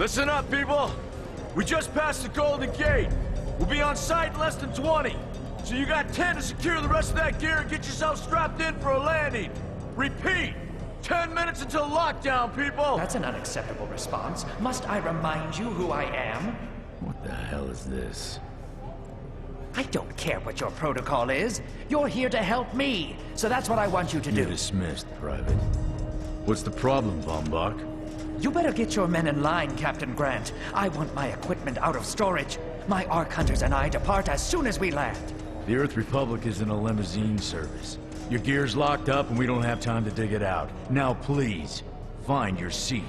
Listen up, people! We just passed the Golden Gate. We'll be on site in less than 20. So you got 10 to secure the rest of that gear and get yourself strapped in for a landing. Repeat! 10 minutes until lockdown, people! That's an unacceptable response. Must I remind you who I am? What the hell is this? I don't care what your protocol is. You're here to help me, so that's what I want you to do. You're dismissed, Private. What's the problem, Von Bach? You better get your men in line, Captain Grant. I want my equipment out of storage. My Ark Hunters and I depart as soon as we land. The Earth Republic is in a limousine service. Your gear's locked up and we don't have time to dig it out. Now please, find your seat.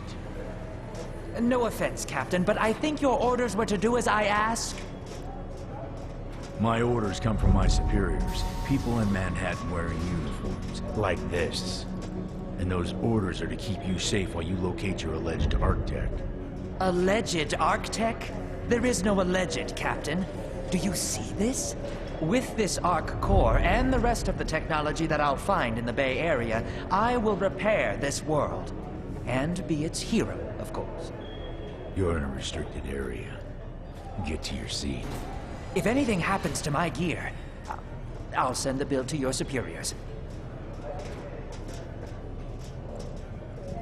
No offense, Captain, but I think your orders were to do as I ask. My orders come from my superiors. People in Manhattan wearing uniforms, like this. And those orders are to keep you safe while you locate your alleged Arc-Tech. Alleged Arc-Tech? There is no alleged, Captain. Do you see this? With this Arc core and the rest of the technology that I'll find in the Bay Area, I will repair this world. And be its hero, of course. You're in a restricted area. Get to your seat. If anything happens to my gear, I'll send the bill to your superiors.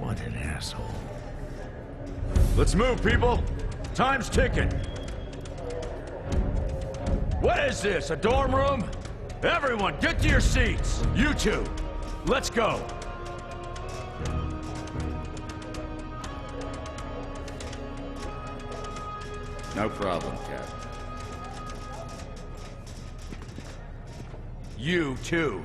What an asshole. Let's move, people! Time's ticking! What is this, a dorm room? Everyone, get to your seats! You two, let's go! No problem, Cap. You too.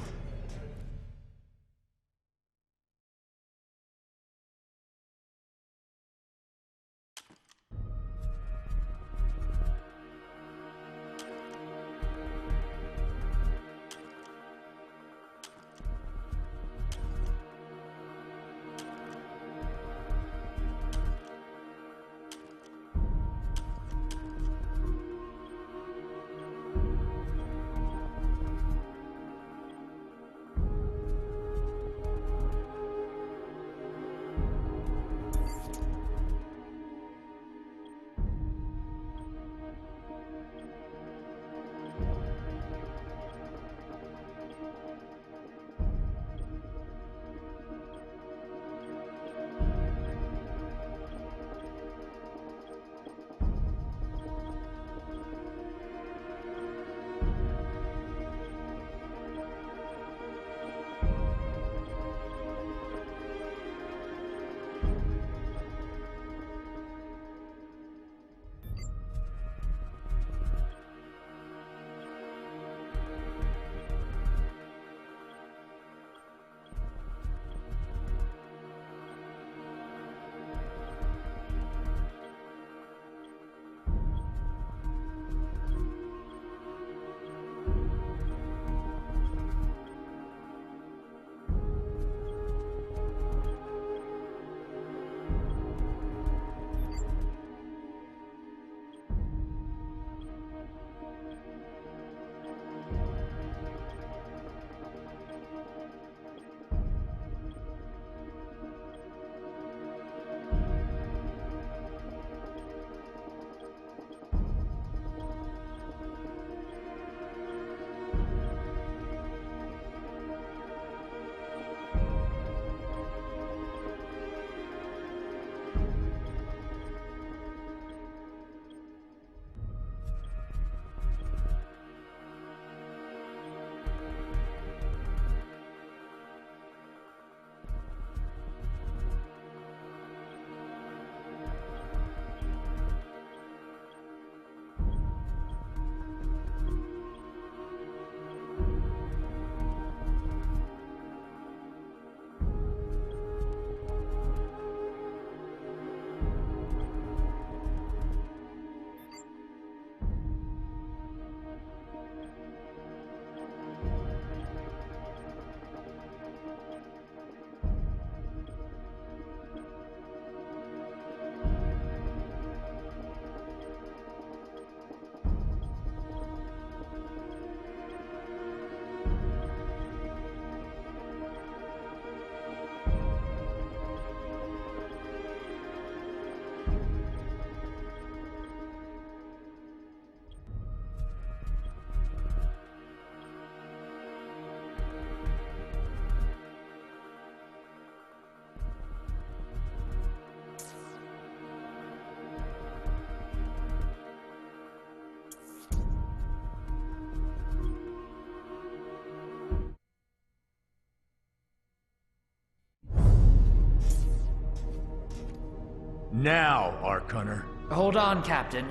Now, Ark Hunter. Hold on, Captain.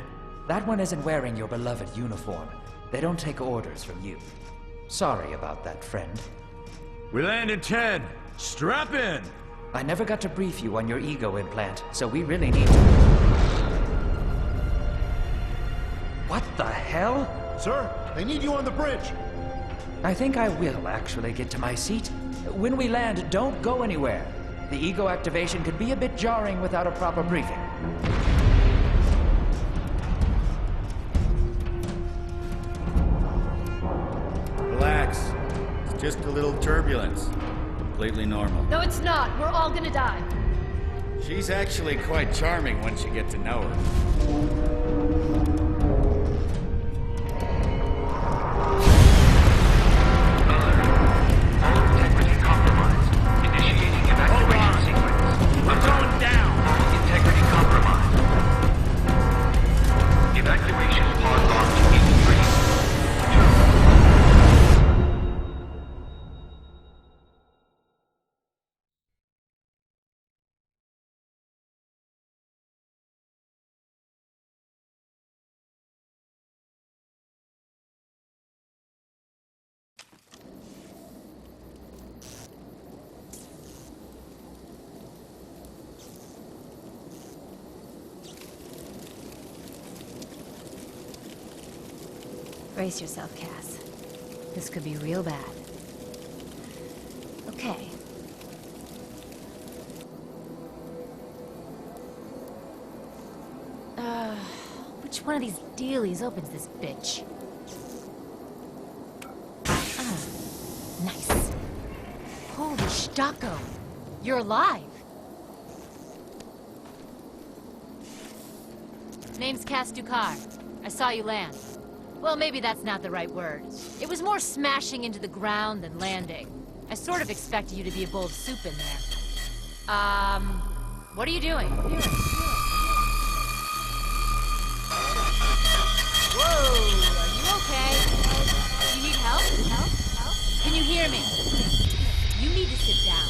That one isn't wearing your beloved uniform. They don't take orders from you. Sorry about that, friend. We land in 10. Strap in! I never got to brief you on your ego implant, so we really need to... What the hell? Sir, they need you on the bridge. I think I will actually get to my seat. When we land, don't go anywhere. The ego activation could be a bit jarring without a proper briefing. Relax. It's just a little turbulence. Completely normal. No, it's not. We're all gonna die. She's actually quite charming once you get to know her. Brace yourself, Cass. This could be real bad. Okay. Which one of these dealies opens this bitch? Nice. Holy Stocko! You're alive! Name's Cass Dukar. I saw you land. Well, maybe that's not the right word. It was more smashing into the ground than landing. I sort of expected you to be a bowl of soup in there. What are you doing? Whoa, are you okay? You need help? Can you hear me? You need to sit down.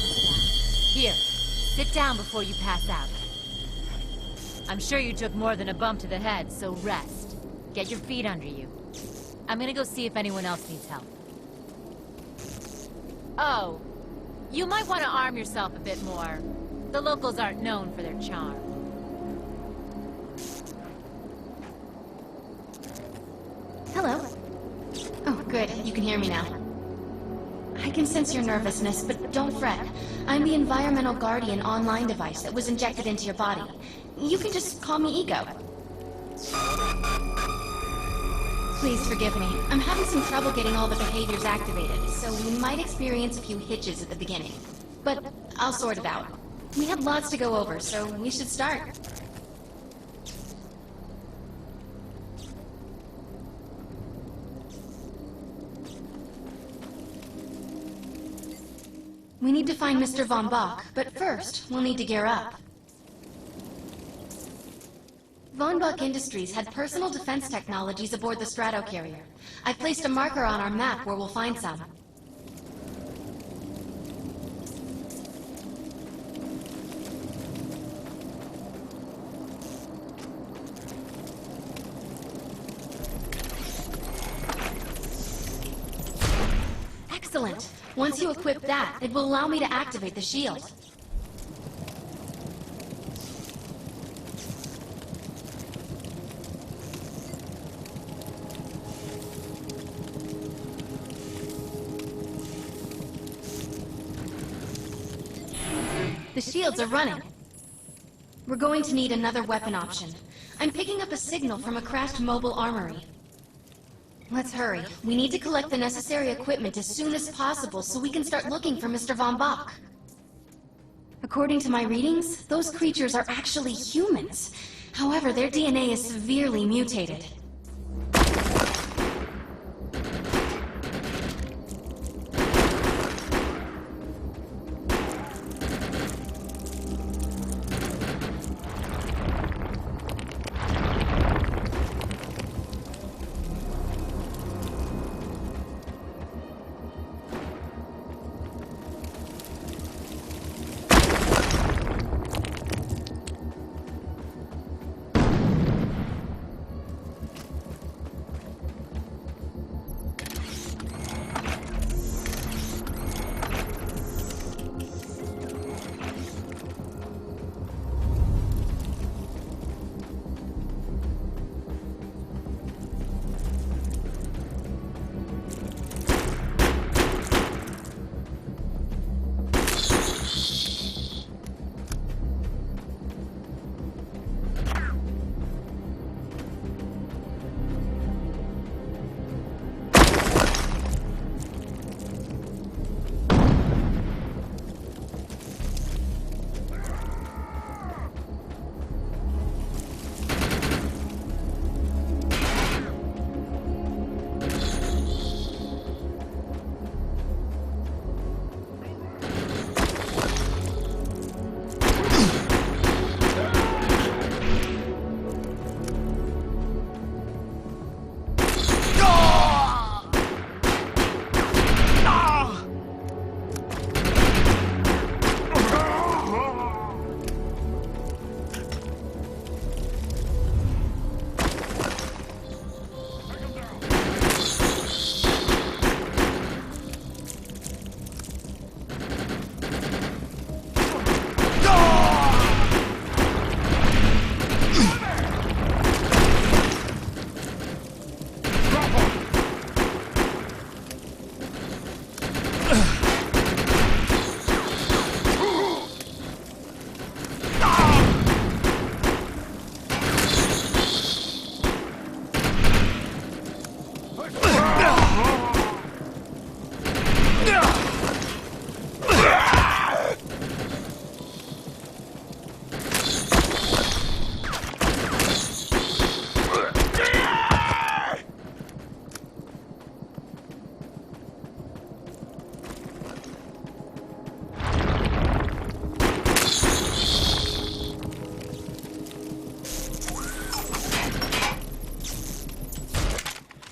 Here, sit down before you pass out. I'm sure you took more than a bump to the head, so rest. Get your feet under you. I'm gonna go see if anyone else needs help. Oh, you might want to arm yourself a bit more. The locals aren't known for their charm. Hello. Oh, good. You can hear me now. I can sense your nervousness, but don't fret. I'm the Environmental Guardian online device that was injected into your body. You can just call me Ego. Please forgive me. I'm having some trouble getting all the behaviors activated, so we might experience a few hitches at the beginning. But I'll sort it out. We have lots to go over, so we should start. We need to find Mr. Von Bach, but first, we'll need to gear up. Von Bach Industries had personal defense technologies aboard the Stratocarrier. I placed a marker on our map where we'll find some. Excellent! Once you equip that, it will allow me to activate the shield. The shields are running. We're going to need another weapon option. I'm picking up a signal from a crashed mobile armory. Let's hurry. We need to collect the necessary equipment as soon as possible so we can start looking for Mr. Von Bach. According to my readings, those creatures are actually humans. However, their DNA is severely mutated.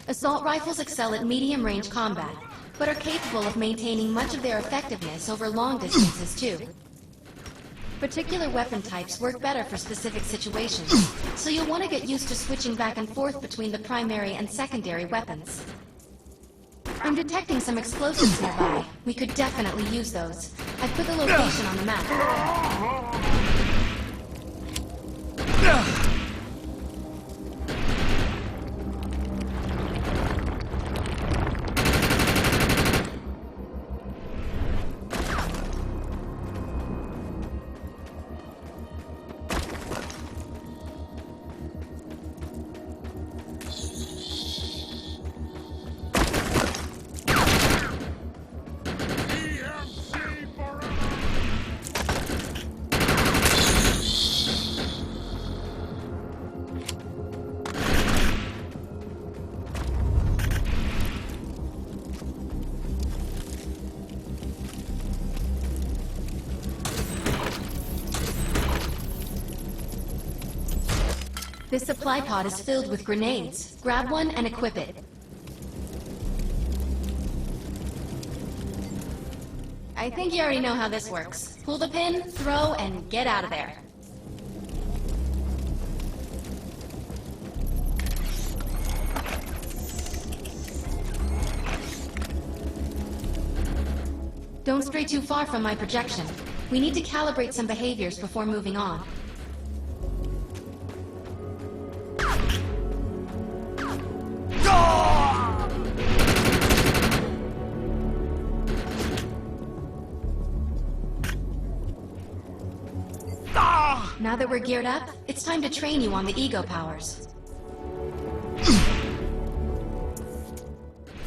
Assault rifles excel at medium-range combat, but are capable of maintaining much of their effectiveness over long distances, too. Particular weapon types work better for specific situations, so you'll want to get used to switching back and forth between the primary and secondary weapons. I'm detecting some explosives nearby. We could definitely use those. I've put the location on the map. This supply pod is filled with grenades. Grab one and equip it. I think you already know how this works. Pull the pin, throw, and get out of there. Don't stray too far from my projection. We need to calibrate some behaviors before moving on. Now that we're geared up, it's time to train you on the ego powers.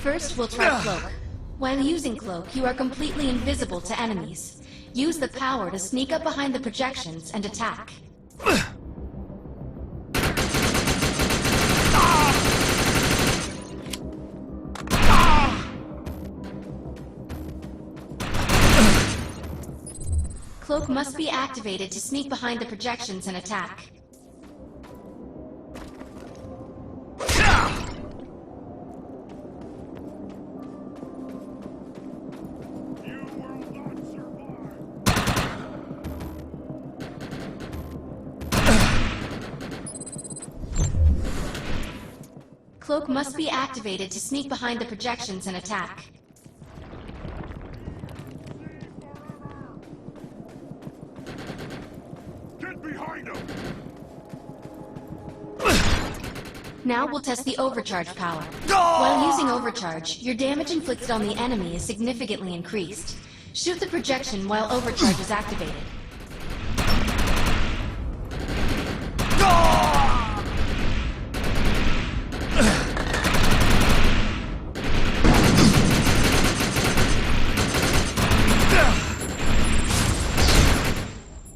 First, we'll try Cloak. While using Cloak, you are completely invisible to enemies. Use the power to sneak up behind the projections and attack. Cloak must be activated to sneak behind the projections and attack. Cloak must be activated to sneak behind the projections and attack. Now we'll test the overcharge power. While using overcharge, your damage inflicted on the enemy is significantly increased. Shoot the projection while overcharge is activated.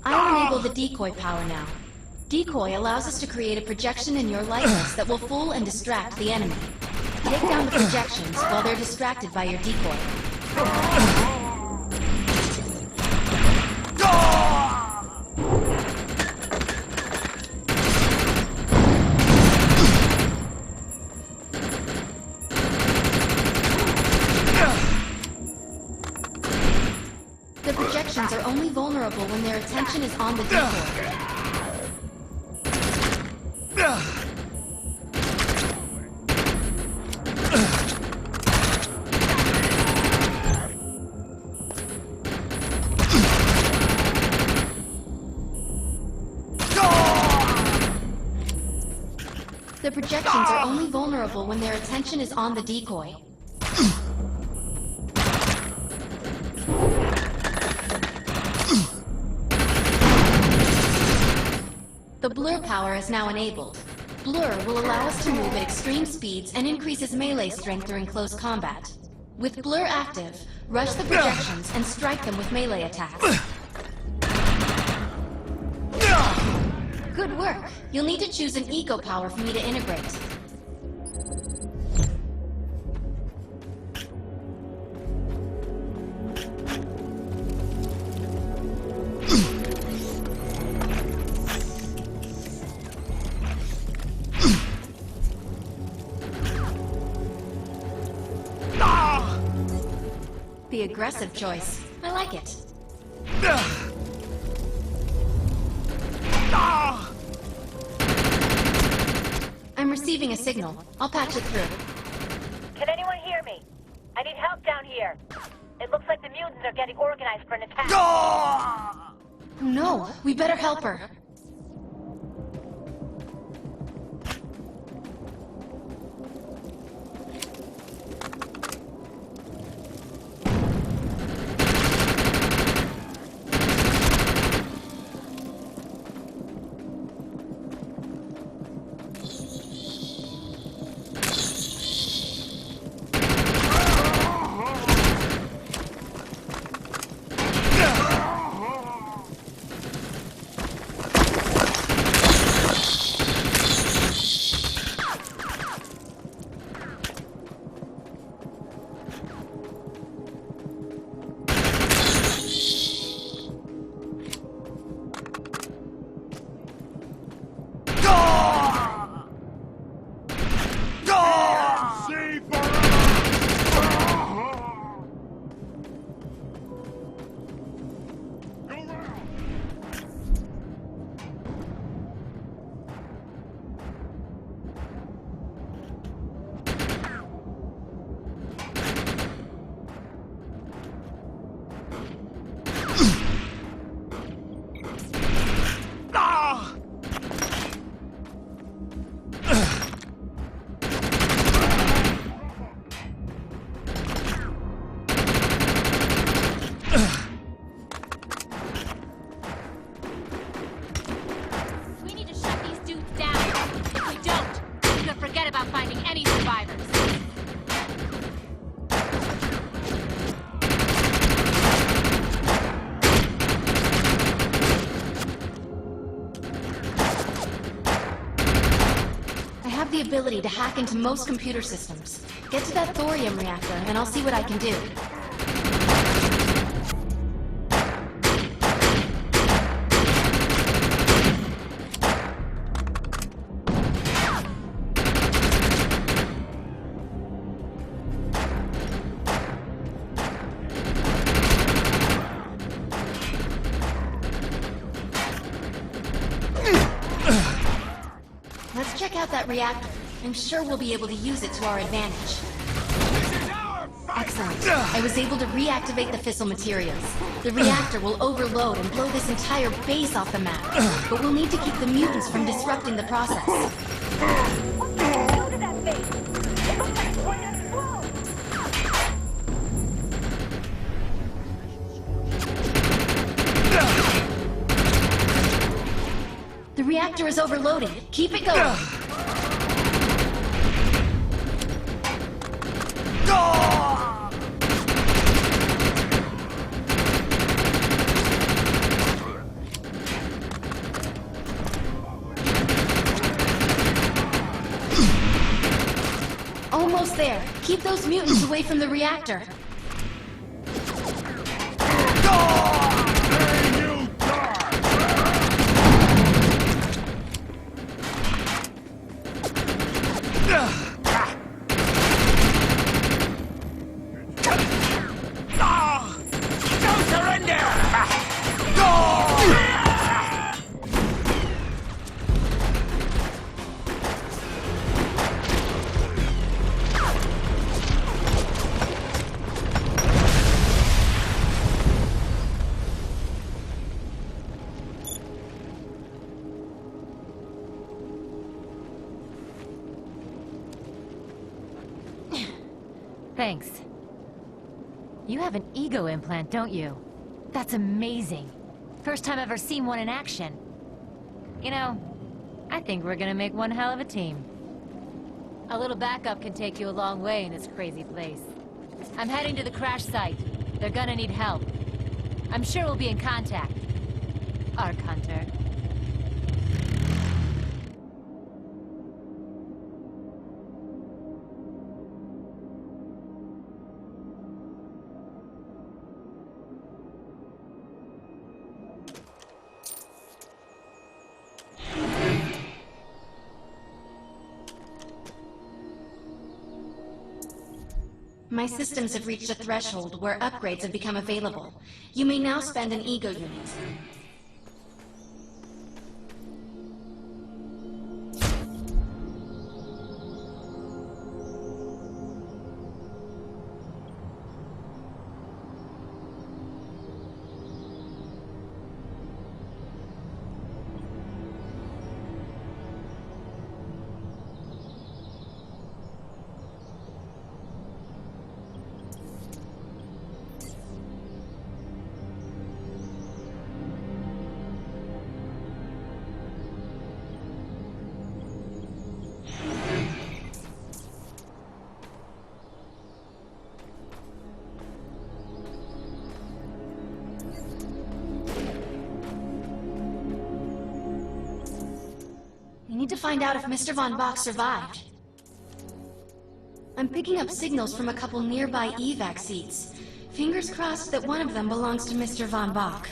I'll enable the decoy power now. Decoy allows us to create a projection in your likeness that will fool and distract the enemy. Take down the projections while they're distracted by your decoy. The projections are only vulnerable when their attention is on the decoy. The projections are only vulnerable when their attention is on the decoy. The blur power is now enabled. Blur will allow us to move at extreme speeds and increases melee strength during close combat. With Blur active, rush the projections and strike them with melee attacks. Good work! You'll need to choose an eco power for me to integrate. The aggressive choice. I like it. I'm receiving a signal. I'll patch it through. Can anyone hear me? I need help down here. It looks like the mutants are getting organized for an attack. No, we better help her. The ability to hack into most computer systems. Get to that thorium reactor, and I'll see what I can do. Let's check out that reactor. I'm sure we'll be able to use it to our advantage. Excellent. I was able to reactivate the fissile materials. The reactor will overload and blow this entire base off the map. But we'll need to keep the mutants from disrupting the process. Go to that base. It looks like it's going to explode. The reactor is overloading. Keep it going. Almost there. Keep those mutants away from the reactor. Thanks. You have an ego implant, don't you? That's amazing. First time I've ever seen one in action. You know, I think we're gonna make one hell of a team. A little backup can take you a long way in this crazy place. I'm heading to the crash site. They're gonna need help. I'm sure we'll be in contact. Arc Hunter. My systems have reached a threshold where upgrades have become available. You may now spend an ego unit. We need to find out if Mr. Von Bach survived. I'm picking up signals from a couple nearby evac seats. Fingers crossed that one of them belongs to Mr. Von Bach.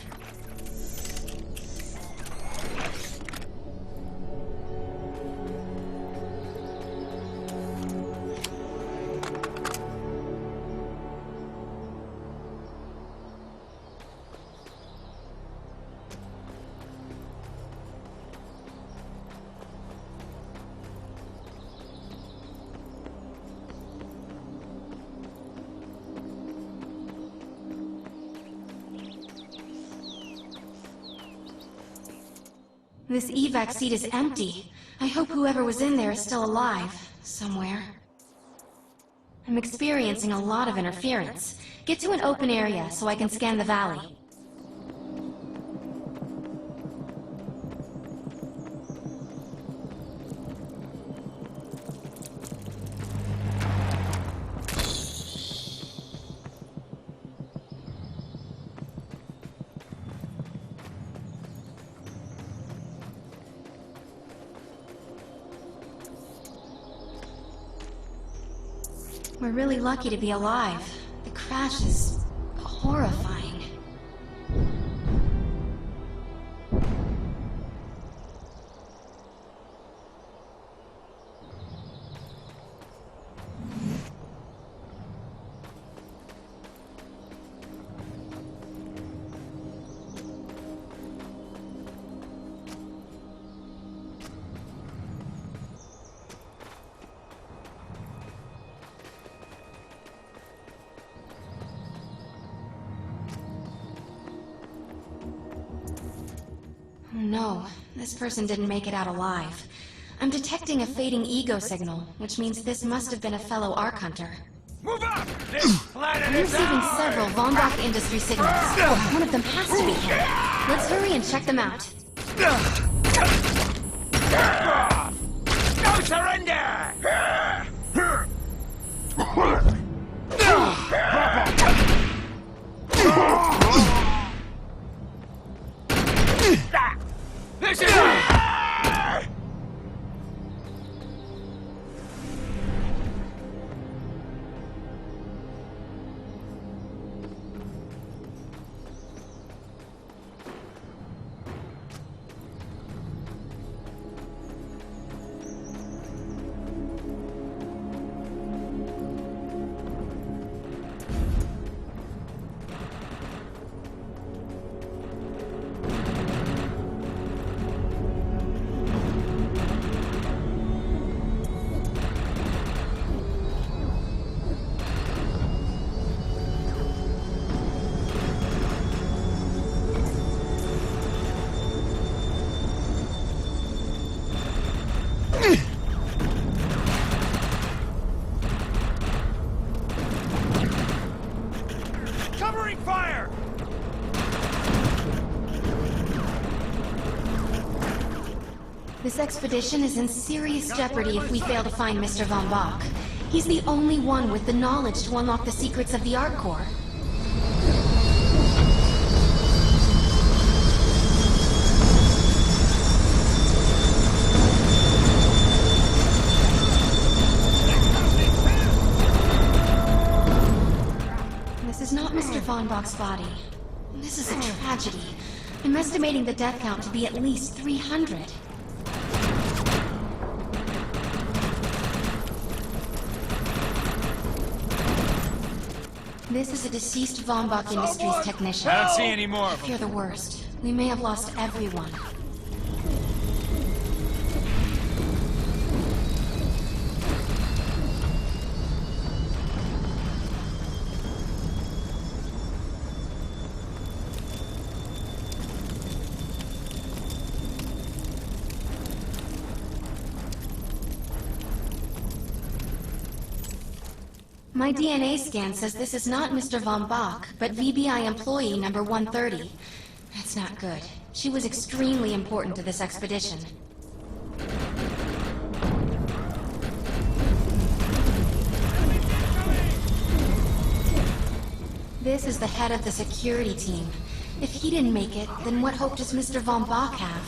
This evac seat is empty. I hope whoever was in there is still alive, somewhere. I'm experiencing a lot of interference. Get to an open area so I can scan the valley. We're really lucky to be alive. The crash is horrifying. No, this person didn't make it out alive. I'm detecting a fading ego signal, which means this must have been a fellow Ark Hunter. Move up! This planet I'm is receiving ours! several Von Bach industry signals. One of them has to be him. Let's hurry and check them out. No surrender! This is... Covering fire! This expedition is in serious jeopardy if we fail to find Mr. Von Bach. He's the only one with the knowledge to unlock the secrets of the Ark Core. This is not Mr. Von Bach's body. This is a tragedy. I'm estimating the death count to be at least 300. This is a deceased Von Bach Industries technician. I don't see any more I of them. fear the worst. We may have lost everyone. My DNA scan says this is not Mr. Von Bach, but VBI employee number 130. That's not good. She was extremely important to this expedition. This is the head of the security team. If he didn't make it, then what hope does Mr. Von Bach have?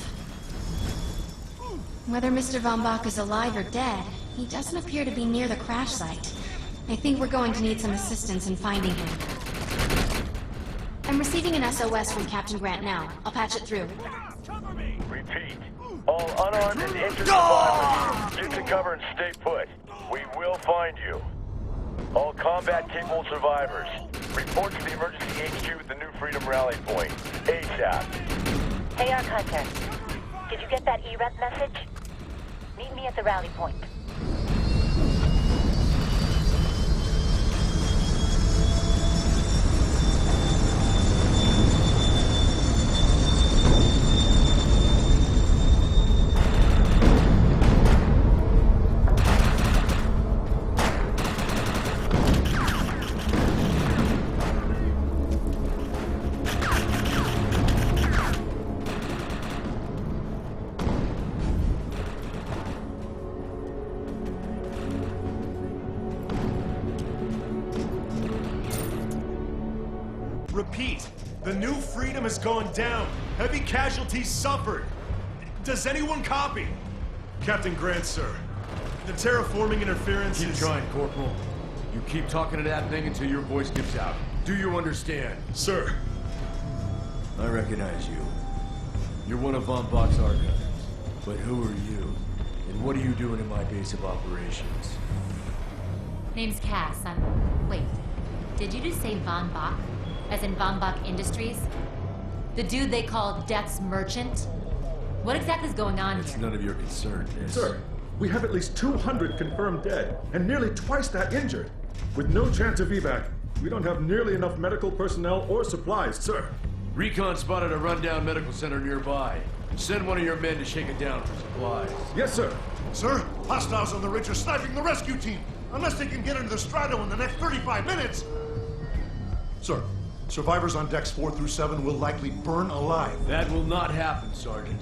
Whether Mr. Von Bach is alive or dead, he doesn't appear to be near the crash site. I think we're going to need some assistance in finding him. I'm receiving an SOS from Captain Grant now. I'll patch it through. Repeat. All unarmed and injured survivors, get to cover and stay put. We will find you. All combat-capable survivors, report to the emergency HQ at the New Freedom Rally Point. ASAP. Hey, Arc Hunter. Did you get that E-Rep message? Meet me at the rally point. Repeat, the New Freedom has gone down. Heavy casualties suffered. Does anyone copy? Captain Grant, sir. The terraforming interference Keep is... trying, Corporal. You keep talking to that thing until your voice gives out. Do you understand? Sir. I recognize you. You're one of Von Bach's archives. But who are you? And what are you doing in my base of operations? Name's Cass. Wait. Did you just say Von Bach? As in Von Bach Industries? The dude they call Death's Merchant? What exactly is going on It's here? none of your concern, Miss. Sir, we have at least 200 confirmed dead, and nearly twice that injured. With no chance of evac, we don't have nearly enough medical personnel or supplies, sir. Recon spotted a rundown medical center nearby. Send one of your men to shake it down for supplies. Yes, sir. Sir, hostiles on the ridge are sniping the rescue team. Unless they can get into the Strato in the next 35 minutes. Sir, survivors on decks 4 through 7 will likely burn alive. That will not happen, Sergeant.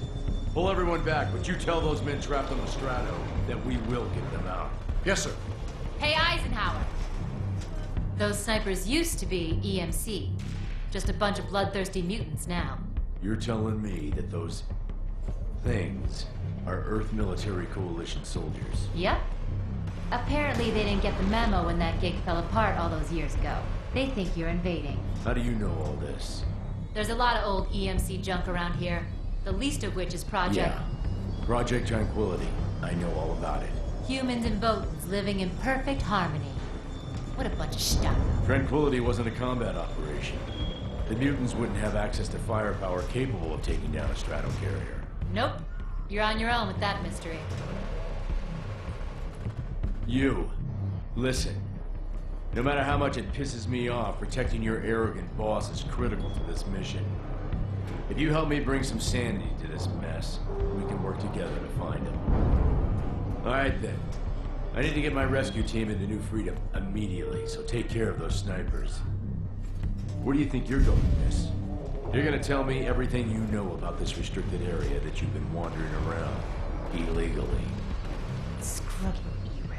Pull everyone back, but you tell those men trapped on the Strato that we will get them out. Yes, sir. Hey, Eisenhower! Those snipers used to be EMC. Just a bunch of bloodthirsty mutants now. You're telling me that those things are Earth Military Coalition soldiers? Yep. Apparently they didn't get the memo when that gig fell apart all those years ago. They think you're invading. How do you know all this? There's a lot of old EMC junk around here, the least of which is Project... Yeah. Project Tranquility. I know all about it. Humans and Votans living in perfect harmony. What a bunch of stuff. Tranquility wasn't a combat operation. The mutants wouldn't have access to firepower capable of taking down a strato carrier. Nope. You're on your own with that mystery. You, listen. No matter how much it pisses me off, protecting your arrogant boss is critical to this mission. If you help me bring some sanity to this mess, we can work together to find him. All right then. I need to get my rescue team into New Freedom immediately, so take care of those snipers. Where do you think you're going, miss? You're gonna tell me everything you know about this restricted area that you've been wandering around illegally. Screw you,